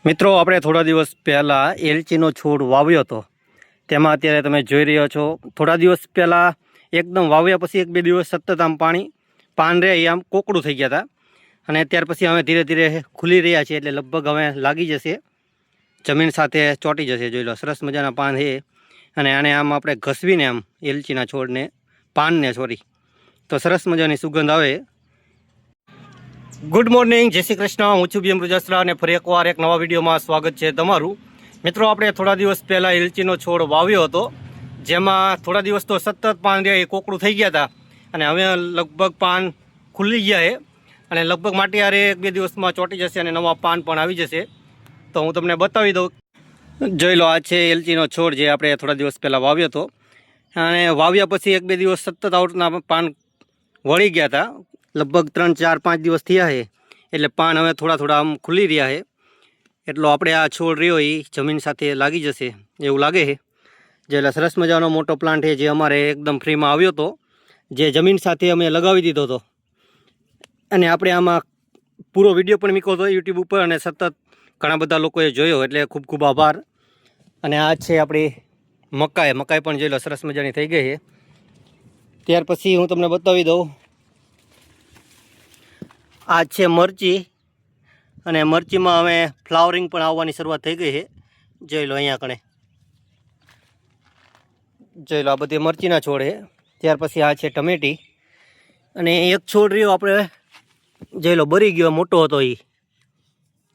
મિત્રો આપણે થોડા દિવસ પહેલાં એલચીનો છોડ વાવ્યો હતો. તેમાં અત્યારે તમે જોઈ રહ્યા છો થોડા દિવસ પહેલાં એકદમ વાવ્યા પછી 1-2 દિવસ સતત આમ પાન રહે આમ કોકડું થઈ ગયા હતા. અને ત્યાર પછી અમે ધીરે ધીરે ખુલી રહ્યા છીએ, એટલે લગભગ હવે લાગી જશે, જમીન સાથે ચોંટી જશે. જોઈ લો, સરસ મજાના પાન છે. અને આને આમ આપણે ઘસવીને આમ એલચીના છોડને પાનને તો સરસ મજાની સુગંધ આવે. ગુડ મોર્નિંગ, જય શ્રી કૃષ્ણ. હું છું BM રૂજાસરા અને ફરી એકવાર એક નવા વિડીયોમાં સ્વાગત છે તમારું. મિત્રો, આપણે થોડા દિવસ પહેલાં એલચીનો છોડ વાવ્યો હતો, જેમાં થોડા દિવસ તો સતત પાન રહ્યા, એ કોકડું થઈ ગયા હતા. અને હવે લગભગ પાન ખુલી ગયા છે અને લગભગ માટી આરે 1-2 દિવસમાં ચોંટી જશે અને નવા પાન પણ આવી જશે. તો હું તમને બતાવી દઉં. જોઈ લો, આ છે એલચીનો છોડ જે આપણે થોડા દિવસ પહેલાં વાવ્યો હતો. અને વાવ્યા પછી 1-2 દિવસ સતત આવટના પાન વળી ગયા હતા. લગભગ 3-4-5 દિવસ થયા છે, એટલે પાન હવે થોડા આમ ખુલી રહ્યા છે. એટલો આપણે આ છોડ રહ્યો એ જમીન સાથે લાગી જશે એવું લાગે છે. જે સરસ મજાનો મોટો પ્લાન્ટ છે, જે અમારે એકદમ ફ્રીમાં આવ્યો હતો, જે જમીન સાથે અમે લગાવી દીધો હતો. અને આપણે આમાં પૂરો વિડીયો પણ મૂક્યો હતો યુટ્યુબ ઉપર, અને સતત ઘણા બધા લોકોએ જોયો, એટલે ખૂબ ખૂબ આભાર. અને આ છે આપણી મકાઈ પણ જોઈ લો, સરસ મજાની થઈ ગઈ છે. ત્યાર પછી હું તમને બતાવી દઉં, આ છે મરચી, અને મરચીમાં હવે ફ્લાવરિંગ પણ આવવાની શરૂઆત થઈ ગઈ છે. જોઈ લો, અહીંયા કણે જોઈ લો, આ બધી મરચીના છોડ છે. ત્યાર પછી આ છે ટમેટી, અને એક છોડ રહ્યો આપણે જોઈ લો બરી ગયો, મોટો હતો એ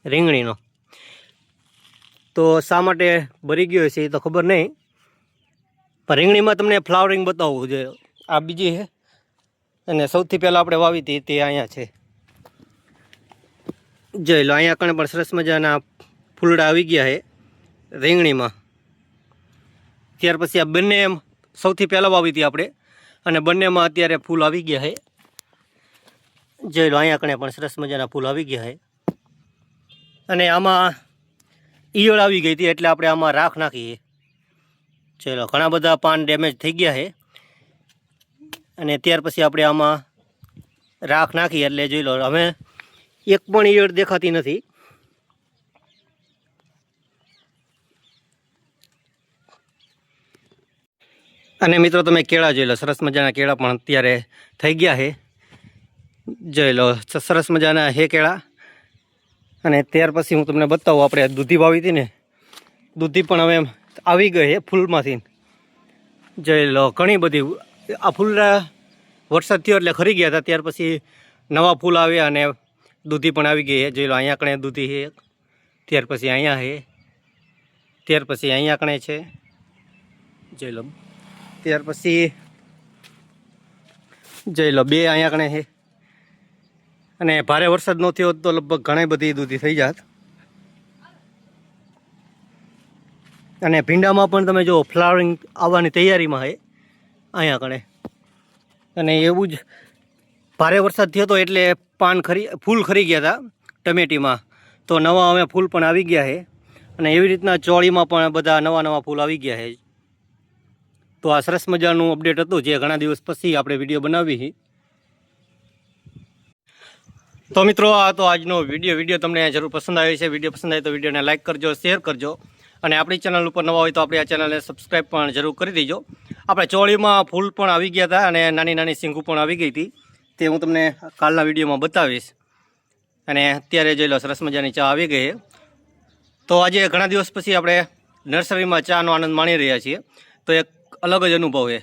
રીંગણીનો. તો શા માટે બરી ગયો છે એ તો ખબર નહીં, પણ રીંગણીમાં તમને ફ્લાવરિંગ બતાવવું જોઈએ. આ બીજી છે, અને સૌથી પહેલાં આપણે વાવી હતી તે અહીંયા છે. જોઈ લો, અહીંયા કણે પણ સરસ મજાના ફૂલડા આવી ગયા છે રીંગણીમાં. ત્યાર પછી આ બંને એમ સૌથી પહેલાં વાવી હતી આપણે, અને બંનેમાં અત્યારે ફૂલ આવી ગયા છે. જોઈ લો, અહીંયા કણે પણ સરસ મજાના ફૂલ આવી ગયા છે. અને આમાં ઈયળ આવી ગઈ હતી, એટલે આપણે આમાં રાખ નાખીએ. જોઈ લો, ઘણા બધા પાન ડેમેજ થઈ ગયા છે. અને ત્યાર પછી આપણે આમાં રાખ નાખીએ, એટલે જોઈ લો હવે એક પણ ઈયળ દેખાતી નથી. અને મિત્રો, તમે કેળા જોઈ લો, સરસ મજાના કેળા પણ અત્યારે થઈ ગયા છે. જોઈ લો, સરસ મજાના હે કેળા. અને ત્યાર પછી હું તમને બતાવું, આપણે દૂધી વાવી હતી ને, દૂધી પણ હવે આવી ગઈ છે ફૂલમાંથી. જોઈ લો, ઘણી બધી આ ફૂલ વરસાદ થયો એટલે ખરી ગયા હતા. ત્યાર પછી નવા ફૂલ આવ્યા અને દૂધી પણ આવી ગઈ છે. જોઈ લો, અહીંયા કણે દૂધી છે, ત્યાર પછી અહીંયા છે, ત્યાર પછી અહીંયા કણે છે. જોઈ લો, ત્યાર પછી જોઈ લો 2 અહીંયા કણે છે. અને ભારે વરસાદ ન થયો તો લગભગ ઘણી બધી દૂધી થઈ જાત. અને ભીંડામાં પણ તમે જો ફ્લાવરિંગ આવવાની તૈયારીમાં છે અહીંયા કણે. અને એવું જ ભારે વરસાદ થયો હતો એટલે ફૂલ ખરી ગયા હતા ટમેટીમાં, તો નવા હવે ફૂલ પણ આવી ગયા છે. અને એવી રીતના ચોળીમાં પણ બધા નવા ફૂલ આવી ગયા છે. તો આ સરસ મજાનું અપડેટ હતું, જે ઘણા દિવસ પછી આપણે વિડીયો બનાવી. તો મિત્રો, આ તો આજનો વિડીયો તમને જરૂર પસંદ આવ્યો છે. વિડીયો પસંદ આવે તો વિડીયોને લાઇક કરજો, શેર કરજો, અને આપણી ચેનલ ઉપર નવા હોય તો આપણી આ ચેનલને સબસ્ક્રાઈબ પણ જરૂર કરી દેજો. આપણે ચોળીમાં ફૂલ પણ આવી ગયા હતા, અને નાની સિંગું પણ આવી ગઈ હતી, તે હું તમને કાલના વિડીયોમાં બતાવીશ. અને અત્યારે જોઈ લો, સરસ મજાની ચા આવી ગઈ. તો આજે ઘણા દિવસ પછી આપણે નર્સરીમાં ચાનો આનંદ માણી રહ્યા છીએ, તો એક અલગ જ અનુભવ છે.